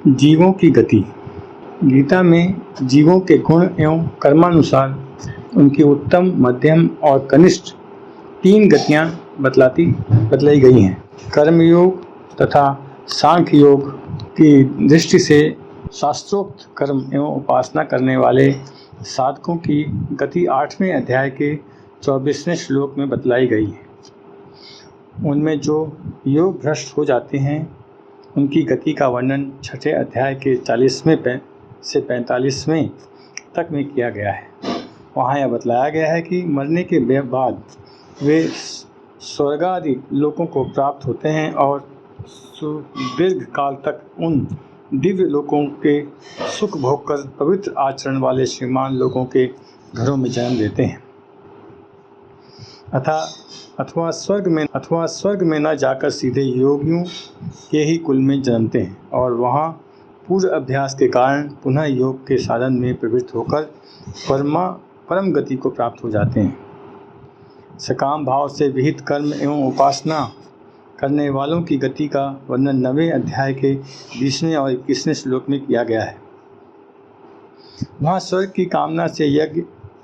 जीवों की गति। गीता में जीवों के गुण एवं कर्मानुसार उनकी उत्तम, मध्यम और कनिष्ठ 3 गतियाँ बतलाई गई हैं। कर्मयोग तथा सांख्य योग की दृष्टि से शास्त्रोक्त कर्म एवं उपासना करने वाले साधकों की गति 8वें अध्याय के 24वें श्लोक में बतलाई गई है। उनमें जो योग भ्रष्ट हो जाते हैं उनकी गति का वर्णन 6ठे अध्याय के 40वें से 45वें तक में किया गया है। वहाँ यह बतलाया गया है कि मरने के बाद वे स्वर्गादि लोकों को प्राप्त होते हैं और दीर्घ काल तक उन दिव्य लोकों के सुख भोग कर पवित्र आचरण वाले श्रीमान लोगों के घरों में जन्म लेते हैं अथवा स्वर्ग में न जाकर सीधे योगियों के ही कुल में जन्मते हैं और वहाँ पूर्व अभ्यास के कारण पुनः योग के साधन में प्रवृत्त होकर परम गति को प्राप्त हो जाते हैं। सकाम भाव से विहित कर्म एवं उपासना करने वालों की गति का वर्णन 9वें अध्याय के 20वें और 21वें श्लोक में किया गया है। वहाँ स्वर्ग की कामना से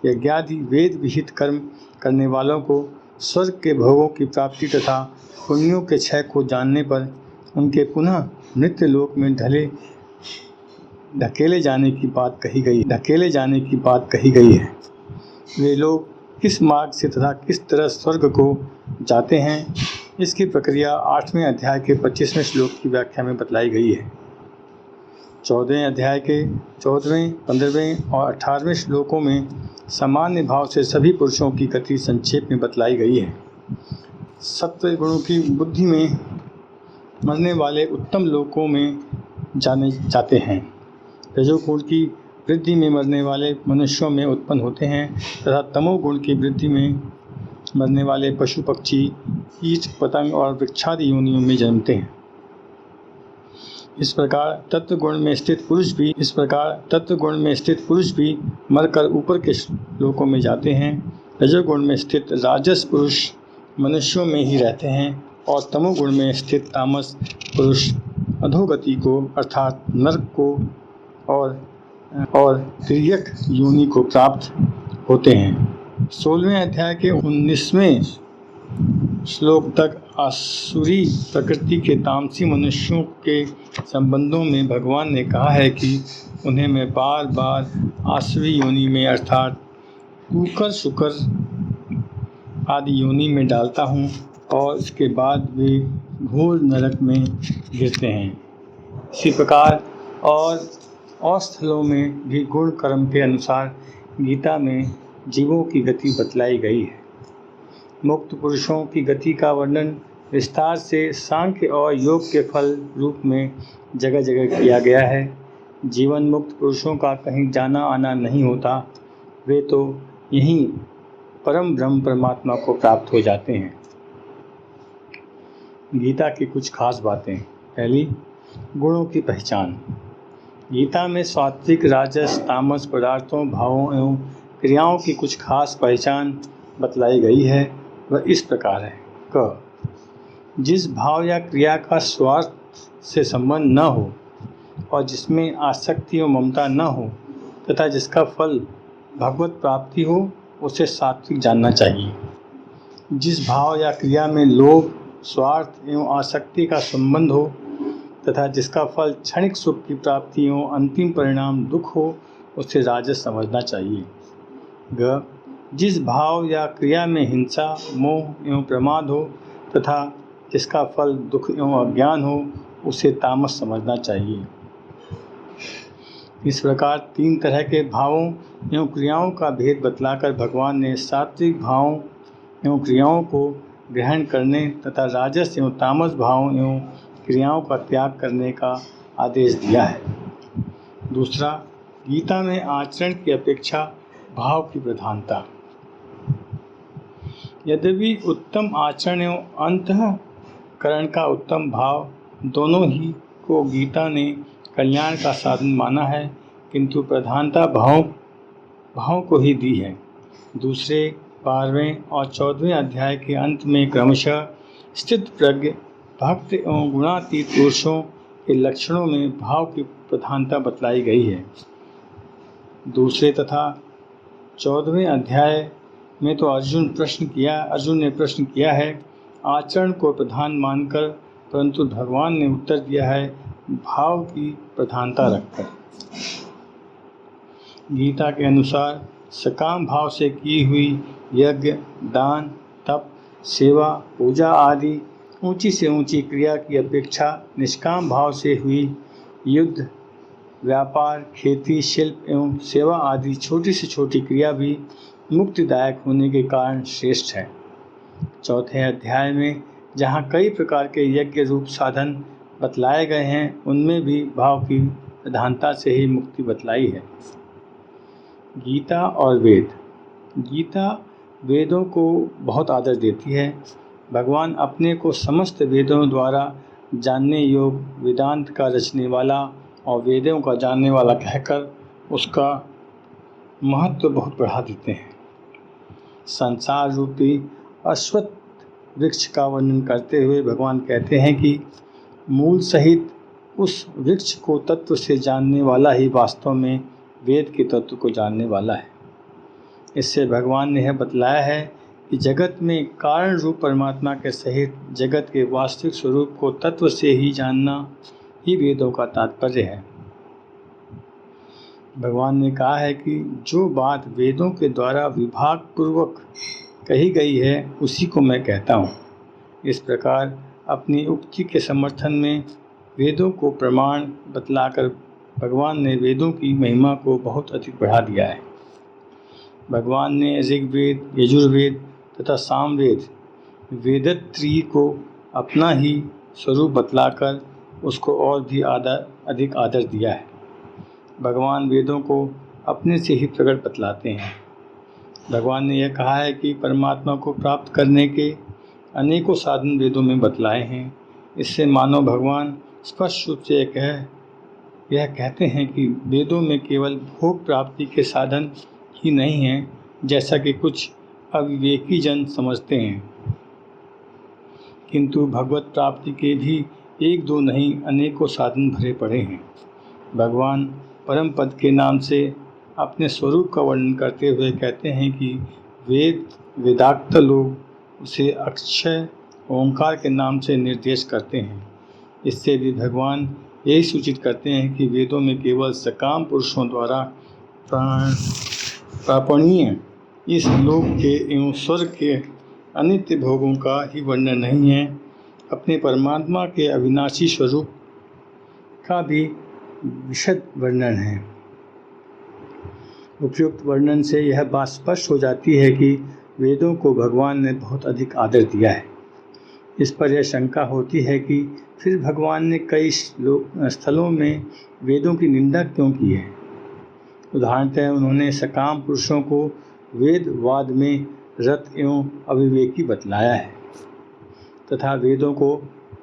यज्ञादि वेद विहित कर्म करने वालों को स्वर्ग के भोगों की प्राप्ति तथा पुण्यों के क्षय को जानने पर उनके पुनः मृत्यु लोक में धकेले जाने की बात कही गई है। वे लोग किस मार्ग से तथा किस तरह स्वर्ग को जाते हैं, इसकी प्रक्रिया 8वें अध्याय के 25वें श्लोक की व्याख्या में बतलाई गई है। 14वें अध्याय के 14वें, 15वें और 18वें श्लोकों में सामान्य भाव से सभी पुरुषों की गति संक्षेप में बतलाई गई है। सत्व गुणों की बुद्धि में मरने वाले उत्तम लोकों में जाने जाते हैं। रजोगुण की वृद्धि में मरने वाले मनुष्यों में उत्पन्न होते हैं तथा तमोगुण की वृद्धि में मरने वाले पशु पक्षी, कीट पतंग और वृक्षादि योनियों में जन्मते हैं। इस प्रकार तत्व गुण में स्थित पुरुष भी मरकर ऊपर के लोकों में जाते हैं। रजोगुण में स्थित राजस पुरुष मनुष्यों में ही रहते हैं और तमोगुण में स्थित तामस पुरुष अधोगति को अर्थात नरक को और तिर्यक योनि को प्राप्त होते हैं। 16वें अध्याय के 19वें श्लोक तक आसुरी प्रकृति के तामसी मनुष्यों के संबंधों में भगवान ने कहा है कि उन्हें मैं बार बार आसुरी योनि में अर्थात कुकर शुकर आदि योनि में डालता हूँ और इसके बाद वे घोर नरक में गिरते हैं। इसी प्रकार और स्थलों में भी गुण कर्म के अनुसार गीता में जीवों की गति बतलाई गई है। मुक्त पुरुषों की गति का वर्णन विस्तार से सांख्य और योग के फल रूप में जगह जगह किया गया है। जीवन मुक्त पुरुषों का कहीं जाना आना नहीं होता, वे तो यहीं परम ब्रह्म परमात्मा को प्राप्त हो जाते हैं। गीता की कुछ खास बातें। पहली, गुणों की पहचान। गीता में सात्विक, राजस, तामस पदार्थों, भावों एवं क्रियाओं की कुछ खास पहचान बतलाई गई है। वह इस प्रकार है क जिस भाव या क्रिया का स्वार्थ से संबंध न हो और जिसमें आसक्ति और ममता न हो तथा जिसका फल भगवत प्राप्ति हो, उसे सात्विक जानना चाहिए। जिस भाव या क्रिया में लोभ, स्वार्थ एवं आसक्ति का संबंध हो तथा जिसका फल क्षणिक सुख की प्राप्ति एवं अंतिम परिणाम दुख हो, उसे राजस समझना चाहिए। ग जिस भाव या क्रिया में हिंसा, मोह एवं प्रमाद हो तथा जिसका फल दुख एवं अज्ञान हो, उसे तामस समझना चाहिए। इस प्रकार 3 तरह के भावों एवं क्रियाओं का भेद बतलाकर भगवान ने सात्विक भावों एवं क्रियाओं को ग्रहण करने तथा राजस एवं तामस भावों एवं क्रियाओं का त्याग करने का आदेश दिया है। दूसरा, गीता में आचरण की अपेक्षा भाव की प्रधानता। यद्यपि उत्तम आचरण एवं अंतःकरण का उत्तम भाव दोनों ही को गीता ने कल्याण का साधन माना है, किंतु प्रधानता भाव को ही दी है। दूसरे, 12वें और 14वें अध्याय के अंत में क्रमशः स्थित प्रज्ञ भक्त एवं गुणातीत पुरुषों के लक्षणों में भाव की प्रधानता बतलाई गई है। दूसरे तथा 14वें अध्याय में तो अर्जुन ने प्रश्न किया है आचरण को प्रधान मानकर, परंतु भगवान ने उत्तर दिया है भाव की प्रधानता रखकर। गीता के अनुसार सकाम भाव से की हुई यज्ञ, दान, तप, सेवा, पूजा आदि ऊंची से ऊंची क्रिया की अपेक्षा निष्काम भाव से हुई युद्ध, व्यापार, खेती, शिल्प एवं सेवा आदि छोटी से छोटी क्रिया भी मुक्तिदायक होने के कारण श्रेष्ठ है। चौथे अध्याय में जहाँ कई प्रकार के यज्ञ रूप साधन बतलाए गए हैं, उनमें भी भाव की प्रधानता से ही मुक्ति बतलाई है। गीता और वेद। गीता वेदों को बहुत आदर देती है। भगवान अपने को समस्त वेदों द्वारा जानने योग्य वेदांत का रचने वाला और वेदों का जानने वाला कहकर उसका महत्व बहुत बढ़ा देते हैं। संसार रूपी अश्वत्थ वृक्ष का वर्णन करते हुए भगवान कहते हैं कि मूल सहित उस वृक्ष को तत्व से जानने वाला ही वास्तव में वेद के तत्व को जानने वाला है। इससे भगवान ने यह बतलाया है कि जगत में कारण रूप परमात्मा के सहित जगत के वास्तविक स्वरूप को तत्व से ही जानना ही वेदों का तात्पर्य है। भगवान ने कहा है कि जो बात वेदों के द्वारा विभाग पूर्वक कही गई है उसी को मैं कहता हूँ। इस प्रकार अपनी उक्ति के समर्थन में वेदों को प्रमाण बतलाकर भगवान ने वेदों की महिमा को बहुत अधिक बढ़ा दिया है। भगवान ने ऋग्वेद, यजुर्वेद तथा सामवेद वेदत्रयी को अपना ही स्वरूप बतलाकर उसको और भी अधिक आदर दिया है। भगवान वेदों को अपने से ही प्रकट बतलाते हैं। भगवान ने यह कहा है कि परमात्मा को प्राप्त करने के अनेकों साधन वेदों में बतलाए हैं। इससे मानव भगवान स्पष्ट रूप से यह कहते हैं कि वेदों में केवल भोग प्राप्ति के साधन ही नहीं हैं, जैसा कि कुछ अविवेकी जन समझते हैं, किंतु भगवत प्राप्ति के भी एक दो नहीं अनेकों साधन भरे पड़े हैं। भगवान परम पद के नाम से अपने स्वरूप का वर्णन करते हुए कहते हैं कि वेदाक्त लोग उसे अक्षय ओंकार के नाम से निर्देश करते हैं। इससे भी भगवान यही सूचित करते हैं कि वेदों में केवल सकाम पुरुषों द्वारा प्रापणीय इस लोक के एवं स्वर्ग के अनित्य भोगों का ही वर्णन नहीं है, अपने परमात्मा के अविनाशी स्वरूप का भी विशद वर्णन है। उपयुक्त वर्णन से यह बात स्पष्ट हो जाती है कि वेदों को भगवान ने बहुत अधिक आदर दिया है। इस पर यह शंका होती है कि फिर भगवान ने कई स्थलों में वेदों की निंदा क्यों की है। उदाहरणतः उन्होंने सकाम पुरुषों को वेदवाद में रत एवं अविवेकी बतलाया है तथा वेदों को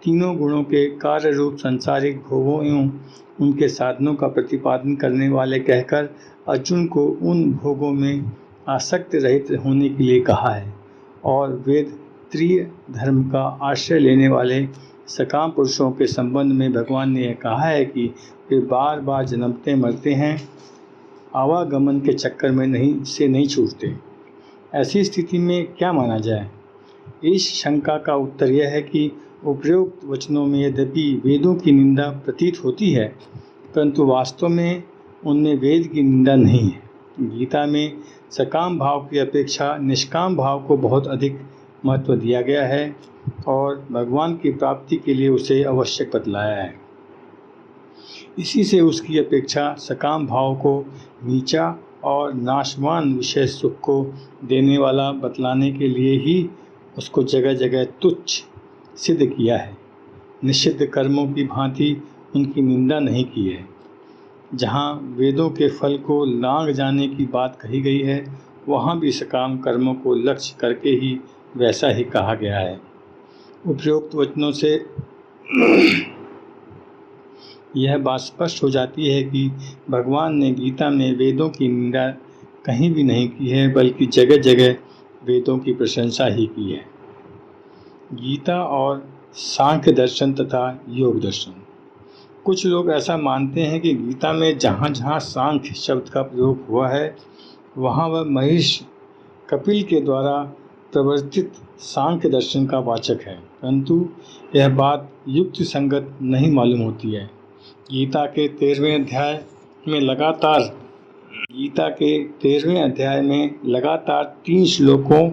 तीनों गुणों के कार्य रूप सांसारिक भोगों एवं उनके साधनों का प्रतिपादन करने वाले कहकर अर्जुन को उन भोगों में आसक्त रहित होने के लिए कहा है। और वेद त्रिय धर्म का आश्रय लेने वाले सकाम पुरुषों के संबंध में भगवान ने यह कहा है कि वे बार बार जन्मते मरते हैं, आवागमन के चक्कर में नहीं छूटते। ऐसी स्थिति में क्या माना जाए। इस शंका का उत्तर यह है कि उपरोक्त वचनों में यद्यपि वेदों की निंदा प्रतीत होती है, परंतु वास्तव में उनमें वेद की निंदा नहीं है। गीता में सकाम भाव की अपेक्षा निष्काम भाव को बहुत अधिक महत्व दिया गया है और भगवान की प्राप्ति के लिए उसे आवश्यक बतलाया है। इसी से उसकी अपेक्षा सकाम भाव को नीचा और नाशवान विषय सुख को देने वाला बतलाने के लिए ही उसको जगह जगह तुच्छ सिद्ध किया है। निषिद्ध कर्मों की भांति उनकी निंदा नहीं की है। जहाँ वेदों के फल को लांघ जाने की बात कही गई है, वहाँ भी सकाम कर्मों को लक्ष्य करके ही वैसा ही कहा गया है। उपरोक्त वचनों से यह बात स्पष्ट हो जाती है कि भगवान ने गीता में वेदों की निंदा कहीं भी नहीं की है, बल्कि जगह जगह वेदों की प्रशंसा ही की है। गीता और सांख्य दर्शन तथा योग दर्शन। कुछ लोग ऐसा मानते हैं कि गीता में जहाँ जहाँ सांख्य शब्द का प्रयोग हुआ है वहाँ वह महिषी कपिल के द्वारा प्रवर्तित सांख्य दर्शन का वाचक है, परंतु यह बात युक्ति संगत नहीं मालूम होती है। गीता के 13वें अध्याय में लगातार 3 श्लोकों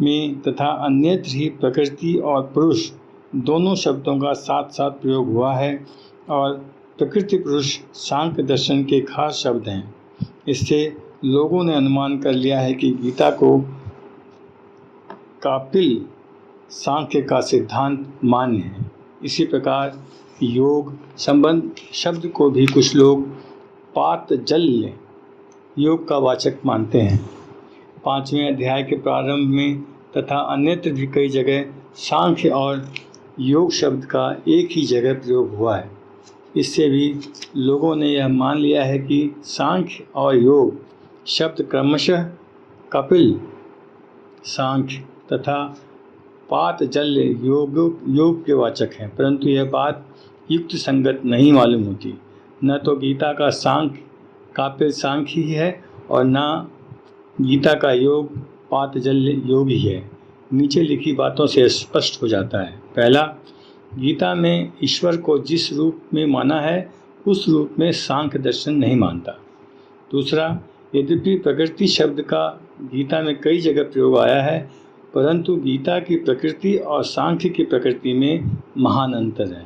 में तथा अन्यत्र ही प्रकृति और पुरुष दोनों शब्दों का साथ साथ प्रयोग हुआ है और प्रकृति पुरुष सांख्य दर्शन के खास शब्द हैं। इससे लोगों ने अनुमान कर लिया है कि गीता को कपिल सांख्य का सिद्धांत मान्य है। इसी प्रकार योग संबंध शब्द को भी कुछ लोग पातंजल्य योग का वाचक मानते हैं। 5वें अध्याय के प्रारंभ में तथा अन्यत्र भी कई जगह सांख्य और योग शब्द का एक ही जगह प्रयोग हुआ है। इससे भी लोगों ने यह मान लिया है कि सांख्य और योग शब्द क्रमशः कपिल सांख्य तथा पातंजल्य योग के वाचक हैं, परंतु यह बात युक्त संगत नहीं मालूम होती। न तो गीता का सांख्य कपिल सांख्य ही है और न गीता का योग पातंजल्य योग ही है। नीचे लिखी बातों से स्पष्ट हो जाता है। पहला, गीता में ईश्वर को जिस रूप में माना है उस रूप में सांख्य दर्शन नहीं मानता। दूसरा, यद्यपि प्रकृति शब्द का गीता में कई जगह प्रयोग आया है, परंतु गीता की प्रकृति और सांख्य की प्रकृति में महान अंतर है।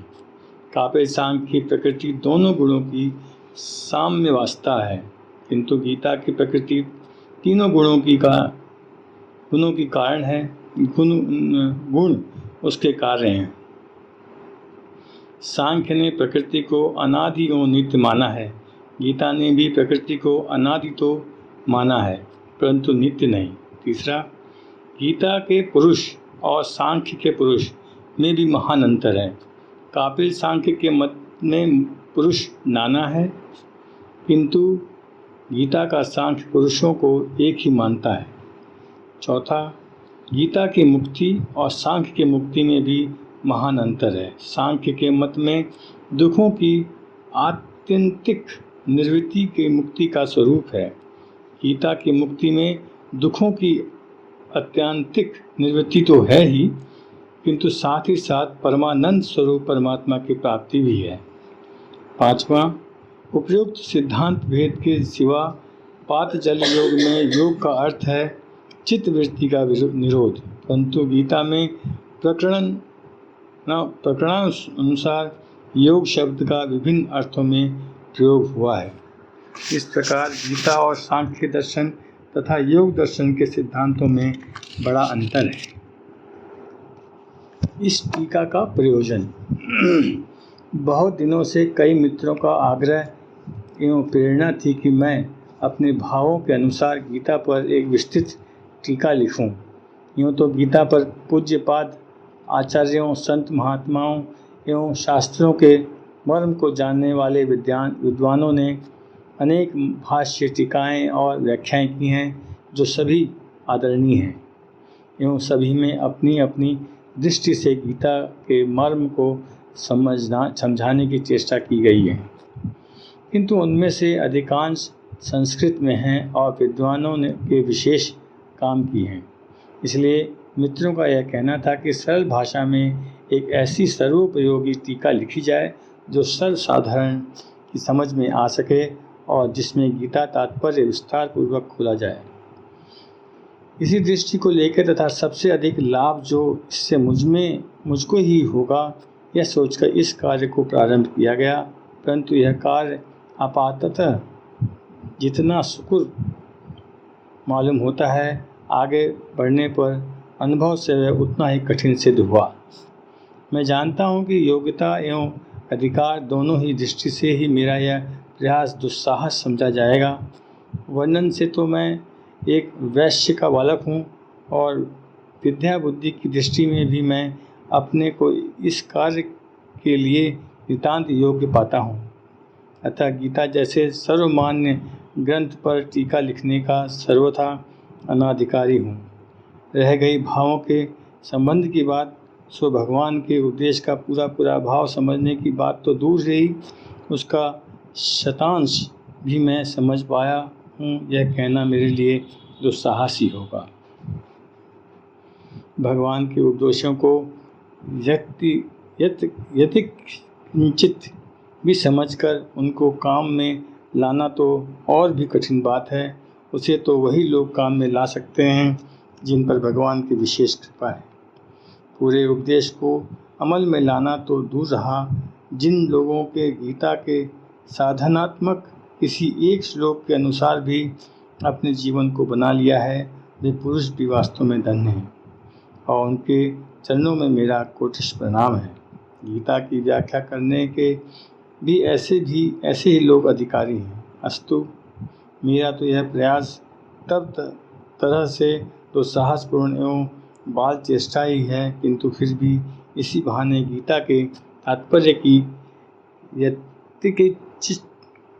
कपिल सांख्य की प्रकृति दोनों गुणों की साम्यावस्था है, किंतु गीता की प्रकृति तीनों गुणों की कारण है। गुण उसके कार्य हैं। सांख्य ने प्रकृति को अनादि एवं नित्य माना है। गीता ने भी प्रकृति को अनादि तो माना है, परंतु नित्य नहीं। तीसरा, गीता के पुरुष और सांख्य के पुरुष में भी महान अंतर है। कपिल सांख्य के मत में पुरुष नाना है, किंतु गीता का सांख्य पुरुषों को एक ही मानता है। चौथा, गीता की मुक्ति और सांख्य की मुक्ति में भी महान अंतर है। सांख्य के मत में दुखों की आत्यंतिक निवृत्ति की मुक्ति का स्वरूप है। गीता की मुक्ति में दुखों की आत्यंतिक निवृत्ति तो है ही, किंतु साथ ही साथ परमानंद स्वरूप परमात्मा की प्राप्ति भी है। पांचवा, उपयुक्त सिद्धांत भेद के सिवा पातंजलि योग में योग का अर्थ है चित्त वृत्ति का निरोध, परंतु गीता में प्रकरणानुसार योग शब्द का विभिन्न अर्थों में प्रयोग हुआ है। इस प्रकार गीता और सांख्य दर्शन तथा योग दर्शन के सिद्धांतों में बड़ा अंतर है। इस टीका का प्रयोजन बहुत दिनों से कई मित्रों का आग्रह एवं प्रेरणा थी कि मैं अपने भावों के अनुसार गीता पर एक विस्तृत टीका लिखूं। यूँ तो गीता पर पूज्यपाद आचार्यों, संत महात्माओं एवं शास्त्रों के मर्म को जानने वाले विद्वानों ने अनेक भाष्य, टीकाएँ और व्याख्याएँ की हैं, जो सभी आदरणीय हैं एवं सभी में अपनी अपनी दृष्टि से गीता के मर्म को समझाने की चेष्टा की गई है, किंतु उनमें से अधिकांश संस्कृत में हैं और विद्वानों ने के विशेष काम किए हैं। इसलिए मित्रों का यह कहना था कि सरल भाषा में एक ऐसी सर्वोपयोगी टीका लिखी जाए जो सर्वसाधारण की समझ में आ सके और जिसमें गीता तात्पर्य विस्तार पूर्वक खोला जाए। इसी दृष्टि को लेकर तथा सबसे अधिक लाभ जो इससे मुझको ही होगा, यह सोचकर इस कार्य को प्रारंभ किया गया, परंतु यह कार्य आपाततः जितना सुकुर मालूम होता है, आगे बढ़ने पर अनुभव से वह उतना ही कठिन सिद्ध हुआ। मैं जानता हूँ कि योग्यता एवं अधिकार दोनों ही दृष्टि से ही मेरा यह प्रयास दुस्साहस समझा जाएगा। वर्णन से तो मैं एक वैश्य का बालक हूँ और विद्या बुद्धि की दृष्टि में भी मैं अपने को इस कार्य के लिए नितांत योग्य पाता हूँ। अतः गीता जैसे सर्वमान्य ग्रंथ पर टीका लिखने का सर्वथा अनाधिकारी हूँ। रह गई भावों के संबंध की बात, सो भगवान के उपदेश का पूरा भाव समझने की बात तो दूर रही, उसका शतांश भी मैं समझ पाया हूँ, यह कहना मेरे लिए दुस्साहसी होगा। भगवान के उपदेशों को यत्किंचित भी समझकर उनको काम में लाना तो और भी कठिन बात है। उसे तो वही लोग काम में ला सकते हैं जिन पर भगवान की विशेष कृपा है। पूरे उपदेश को अमल में लाना तो दूर रहा, जिन लोगों के गीता के साधनात्मक किसी एक श्लोक के अनुसार भी अपने जीवन को बना लिया है, वे पुरुष भी वास्तव में धन्य हैं और उनके चरणों में मेरा कोटिश प्रणाम है। गीता की व्याख्या करने के भी ऐसे ही लोग अधिकारी हैं। अस्तु, मेरा तो यह प्रयास तब तरह से तो साहसपूर्ण एवं बाल चेष्टा ही है, किंतु फिर भी इसी बहाने गीता के तात्पर्य की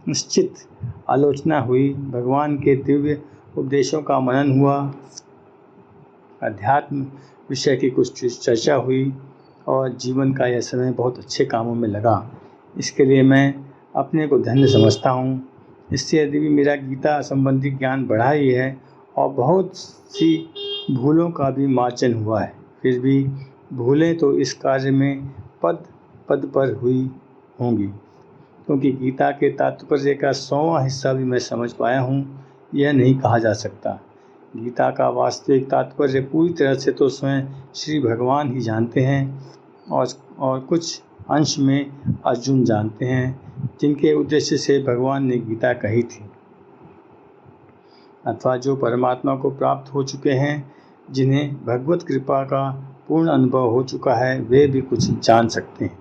निश्चित आलोचना हुई, भगवान के दिव्य उपदेशों का मनन हुआ, अध्यात्म विषय की कुछ चर्चा हुई और जीवन का यह समय बहुत अच्छे कामों में लगा। इसके लिए मैं अपने को धन्य समझता हूँ। इससे यदि भी मेरा गीता संबंधी ज्ञान बढ़ा ही है और बहुत सी भूलों का भी मार्जन हुआ है, फिर भी भूलें तो इस कार्य में पद पद पर हुई होंगी, क्योंकि गीता के तात्पर्य का 100वां हिस्सा भी मैं समझ पाया हूँ, यह नहीं कहा जा सकता। गीता का वास्तविक तात्पर्य पूरी तरह से तो स्वयं श्री भगवान ही जानते हैं और कुछ अंश में अर्जुन जानते हैं, जिनके उद्देश्य से भगवान ने गीता कही थी, अथवा जो परमात्मा को प्राप्त हो चुके हैं, जिन्हें भगवत कृपा का पूर्ण अनुभव हो चुका है, वे भी कुछ जान सकते हैं।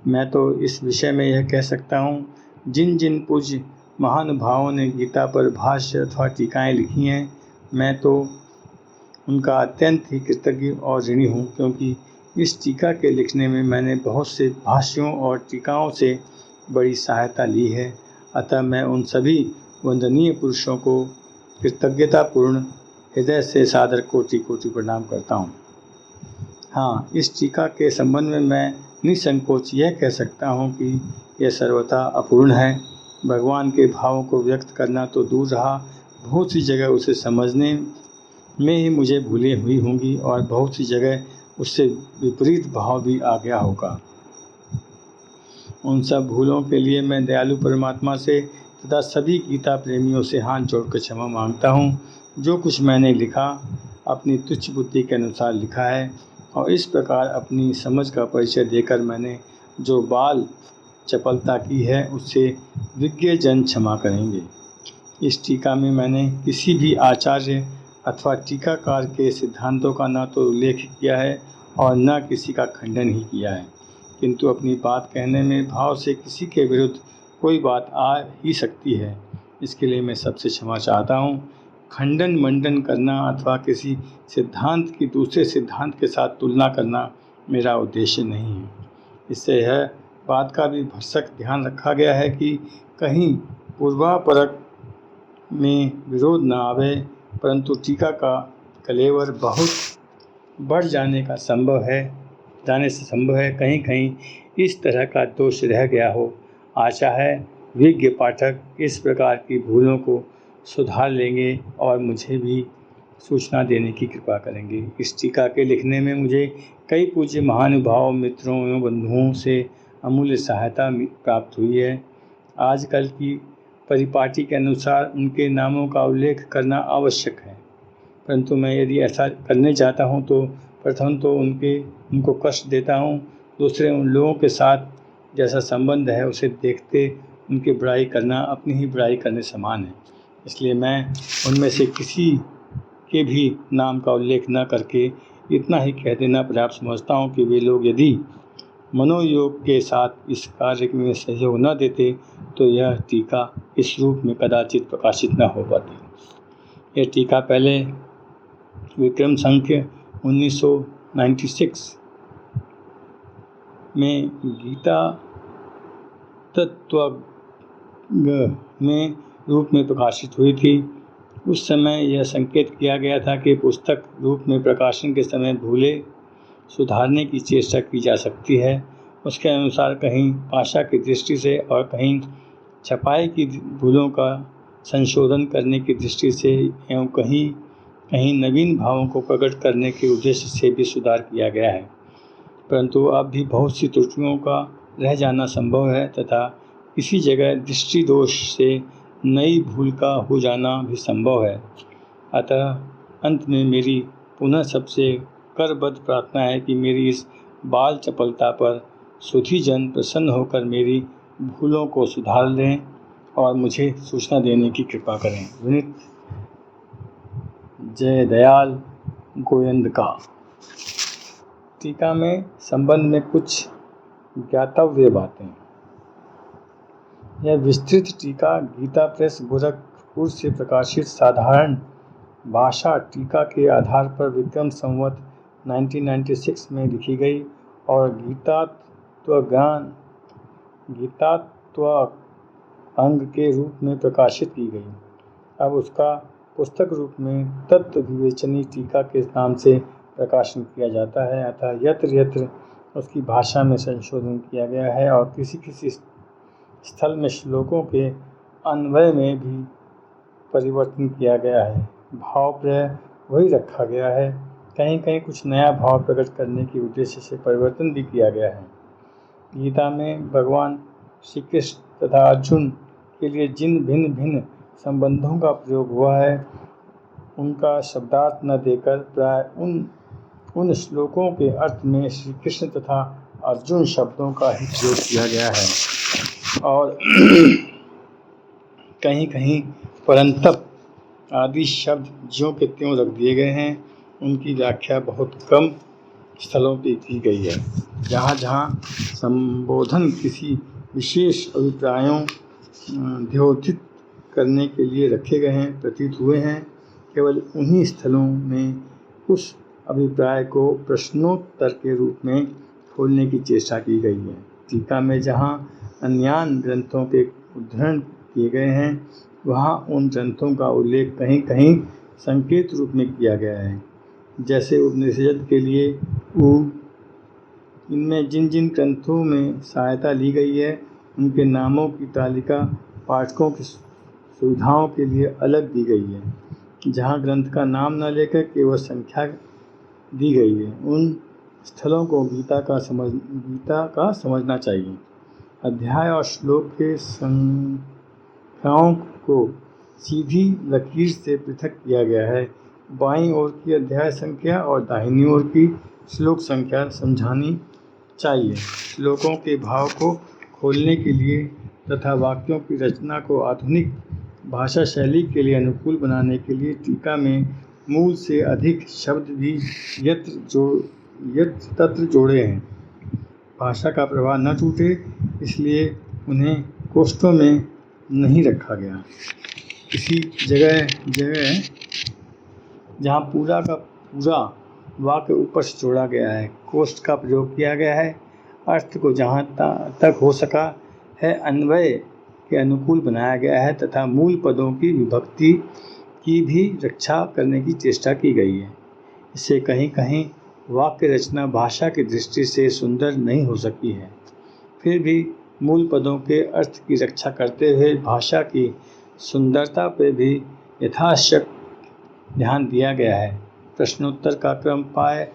मैं तो इस विषय में यह कह सकता हूँ, जिन जिन पूज्य महानुभावों ने गीता पर भाष्य अथवा टीकाएँ लिखी हैं, मैं तो उनका अत्यंत ही कृतज्ञ और ऋणी हूँ, क्योंकि इस टीका के लिखने में मैंने बहुत से भाष्यों और टीकाओं से बड़ी सहायता ली है। अतः मैं उन सभी वंदनीय पुरुषों को कृतज्ञतापूर्ण हृदय से सादर कोटि कोटि प्रणाम करता हूँ। हाँ, इस टीका के संबंध में मैं निसंकोच यह कह सकता हूँ कि यह सर्वथा अपूर्ण है। भगवान के भावों को व्यक्त करना तो दूर रहा, बहुत सी जगह उसे समझने में ही मुझे भूलें हुई होंगी और बहुत सी जगह उससे विपरीत भाव भी आ गया होगा। उन सब भूलों के लिए मैं दयालु परमात्मा से तथा सभी गीता प्रेमियों से हाथ जोड़कर क्षमा मांगता हूँ। जो कुछ मैंने लिखा अपनी तुच्छ बुद्धि के अनुसार लिखा है और इस प्रकार अपनी समझ का परिचय देकर मैंने जो बाल चपलता की है, उससे विज्ञ जन क्षमा करेंगे। इस टीका में मैंने किसी भी आचार्य अथवा टीकाकार के सिद्धांतों का न तो उल्लेख किया है और न किसी का खंडन ही किया है, किंतु अपनी बात कहने में भाव से किसी के विरुद्ध कोई बात आ ही सकती है। इसके लिए मैं सबसे क्षमा चाहता हूँ। खंडन मंडन करना अथवा किसी सिद्धांत की दूसरे सिद्धांत के साथ तुलना करना मेरा उद्देश्य नहीं है। इससे यह बात का भी भरसक ध्यान रखा गया है कि कहीं पूर्वापरक में विरोध न आवे, परंतु टीका का कलेवर बहुत बढ़ जाने से संभव है। कहीं कहीं इस तरह का दोष रह गया हो। आशा है विज्ञ पाठक इस प्रकार की भूलों को सुधार लेंगे और मुझे भी सूचना देने की कृपा करेंगे। इस टीका के लिखने में मुझे कई पूज्य महानुभावों, मित्रों एवं बंधुओं से अमूल्य सहायता प्राप्त हुई है। आजकल की परिपाटी के अनुसार उनके नामों का उल्लेख करना आवश्यक है, परंतु मैं यदि ऐसा करने जाता हूँ तो प्रथम तो उनको कष्ट देता हूँ, दूसरे उन लोगों के साथ जैसा संबंध है उसे देखते उनकी बुराई करना अपनी ही बुराई करने समान है। इसलिए मैं उनमें से किसी के भी नाम का उल्लेख न करके इतना ही कह देना पर्याप्त समझता हूँ कि वे लोग यदि मनोयोग के साथ इस कार्य में सहयोग न देते तो यह टीका इस रूप में कदाचित प्रकाशित न हो पाती। यह टीका पहले विक्रम संख्य 1996 में गीता तत्वज्ञ में रूप में प्रकाशित हुई थी। उस समय यह संकेत किया गया था कि पुस्तक रूप में प्रकाशन के समय भूलें सुधारने की चेष्टा की जा सकती है। उसके अनुसार कहीं भाषा की दृष्टि से और कहीं छपाई की भूलों का संशोधन करने की दृष्टि से एवं कहीं कहीं नवीन भावों को प्रकट करने के उद्देश्य से भी सुधार किया गया है। परंतु अब भी बहुत सी त्रुटियों का रह जाना संभव है तथा किसी जगह दृष्टि दोष से नई भूल का हो जाना भी संभव है। अतः अंत में मेरी पुनः सबसे करबद्ध प्रार्थना है कि मेरी इस बाल चपलता पर सुधीजन प्रसन्न होकर मेरी भूलों को सुधार लें और मुझे सूचना देने की कृपा करें। विनीत जयदयाल गोयंदका। टीका में संबंध में कुछ ज्ञातव्य बातें। यह विस्तृत टीका गीता प्रेस गोरखपुर से प्रकाशित साधारण भाषा टीका के आधार पर विक्रम संवत 1996 में लिखी गई और गीतात्व अंग के रूप में प्रकाशित की गई। अब उसका पुस्तक रूप में तत्व विवेचनी टीका के नाम से प्रकाशन किया जाता है। अतः यत्र यत्र उसकी भाषा में संशोधन किया गया है और किसी किसी स्थल में श्लोकों के अन्वय में भी परिवर्तन किया गया है। भाव प्रय वही रखा गया है, कहीं कहीं कुछ नया भाव प्रकट करने के उद्देश्य से परिवर्तन भी किया गया है। गीता में भगवान श्री कृष्ण तथा अर्जुन के लिए जिन भिन्न भिन्न संबंधों का प्रयोग हुआ है उनका शब्दार्थ न देकर प्राय उन श्लोकों के अर्थ में श्री कृष्ण तथा अर्जुन शब्दों का ही प्रयोग किया गया है और कहीं कहीं परंतप आदि शब्द ज्यों के त्यों रख दिए गए हैं। उनकी व्याख्या बहुत कम स्थलों पर की गई है। जहाँ जहाँ संबोधन किसी विशेष अभिप्रायों द्योतित करने के लिए रखे गए हैं प्रतीत हुए हैं, केवल उन्हीं स्थलों में उस अभिप्राय को प्रश्नोत्तर के रूप में खोलने की चेष्टा की गई है। टीका में जहाँ अन्यान ग्रंथों के उद्धरण किए गए हैं वहाँ उन ग्रंथों का उल्लेख कहीं कहीं संकेत रूप में किया गया है। जैसे उपनिषद के लिए इनमें जिन जिन ग्रंथों में सहायता ली गई है उनके नामों की तालिका पाठकों की सुविधाओं के लिए अलग दी गई है। जहाँ ग्रंथ का नाम न लेकर केवल संख्या दी गई है, उन स्थलों को गीता का समझना चाहिए। अध्याय और श्लोक के संख्याओं को सीधी लकीर से पृथक किया गया है। बाईं ओर की अध्याय संख्या और दाहिनी ओर की श्लोक संख्या समझानी चाहिए। श्लोकों के भाव को खोलने के लिए तथा वाक्यों की रचना को आधुनिक भाषा शैली के लिए अनुकूल बनाने के लिए टीका में मूल से अधिक शब्द भी यत्र तत्र जोड़े हैं। भाषा का प्रवाह न टूटे इसलिए उन्हें कोष्ठों में नहीं रखा गया। किसी जगह जहाँ पूरा का पूरा वाक्य ऊपर से जोड़ा गया है, कोष्ठ का प्रयोग किया गया है। अर्थ को जहाँ तक हो सका है अन्वय के अनुकूल बनाया गया है तथा मूल पदों की विभक्ति की भी रक्षा करने की चेष्टा की गई है। इससे कहीं कहीं वाक्य रचना भाषा की दृष्टि से सुंदर नहीं हो सकी है, फिर भी मूल पदों के अर्थ की रक्षा करते हुए भाषा की सुंदरता पर भी यथाशक्ति ध्यान दिया गया है। प्रश्नोत्तर का क्रम प्राय